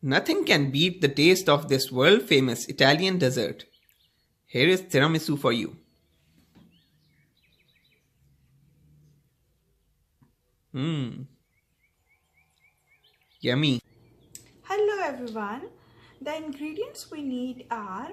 Nothing can beat the taste of this world-famous Italian dessert. Here is tiramisu for you. Yummy. Hello everyone. The ingredients we need are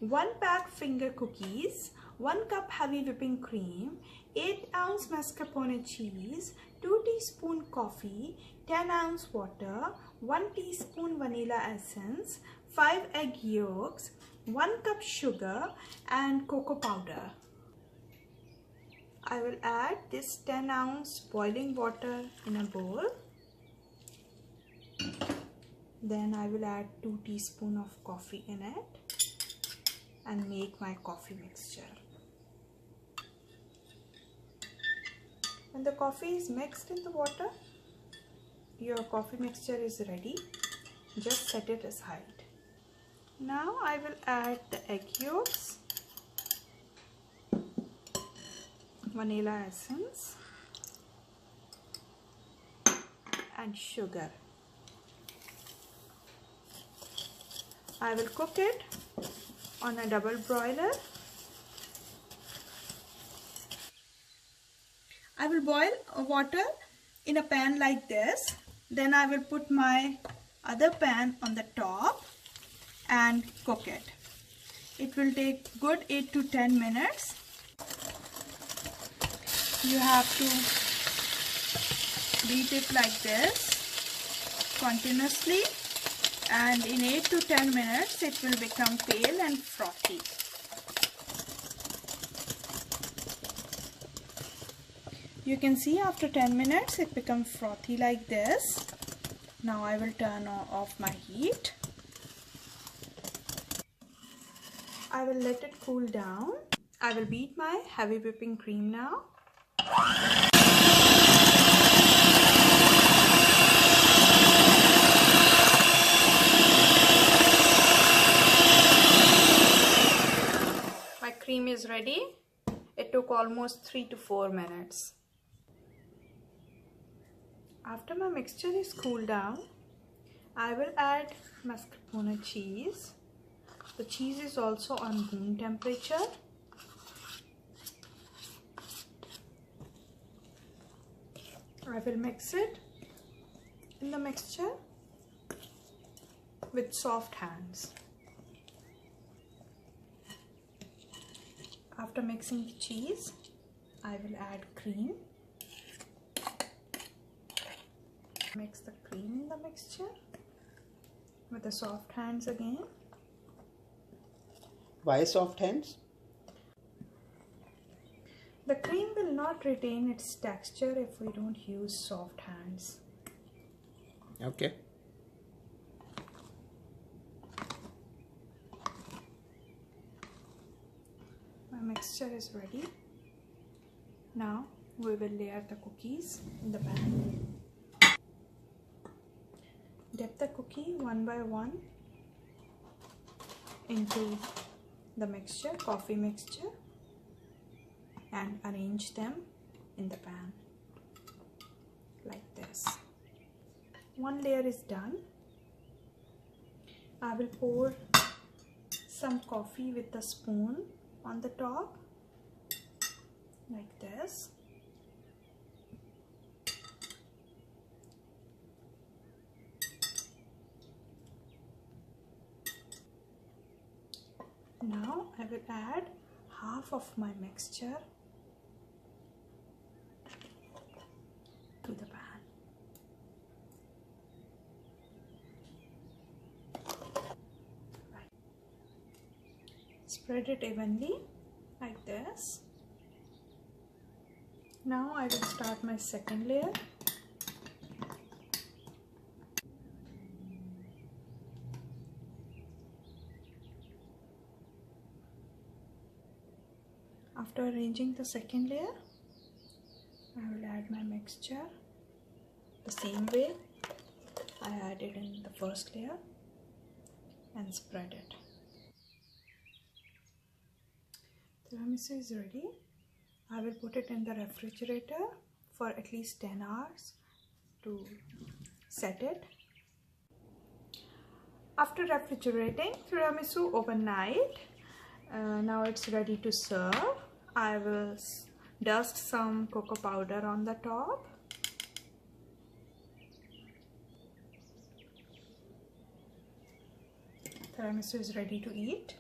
1 pack finger cookies, 1 cup heavy whipping cream, 8-ounce mascarpone cheese, 2 teaspoon coffee, 10-ounce water, 1 teaspoon vanilla essence, 5 egg yolks, 1 cup sugar and cocoa powder. I will add this 10-ounce boiling water in a bowl. Then I will add 2 teaspoons of coffee in it and make my coffee mixture. When the coffee is mixed in the water, your coffee mixture is ready. Just set it aside. Now I will add the egg yolks, vanilla essence and sugar. I will cook it on a double broiler. I will boil water in a pan like this. Then I will put my other pan on the top and cook it. It will take good 8 to 10 minutes. You have to beat it like this continuously, and in 8 to 10 minutes it will become pale and frothy. You can see after 10 minutes it becomes frothy like this. Now I will turn off my heat. I will let it cool down. I will beat my heavy whipping cream now. My cream is ready. It took almost 3 to 4 minutes. After my mixture is cooled down, I will add mascarpone cheese. The cheese is also on room temperature. I will mix it in the mixture with soft hands. After mixing the cheese, I will add cream. Mix the cream in the mixture with the soft hands again. Why soft hands? The cream will not retain its texture if we don't use soft hands. Okay. My mixture is ready. Now we will layer the cookies in the pan. Dip the cookie one by one into the mixture, coffee mixture, and arrange them in the pan like this. One layer is done. I will pour some coffee with a spoon on the top like this. Now I will add half of my mixture to the pan. Spread it evenly like this. Now I will start my second layer. After arranging the second layer, I will add my mixture the same way I added in the first layer and spread it. Tiramisu is ready. I will put it in the refrigerator for at least 10 hours to set it. After refrigerating tiramisu overnight, now it's ready to serve. I will dust some cocoa powder on the top. Tiramisu is ready to eat.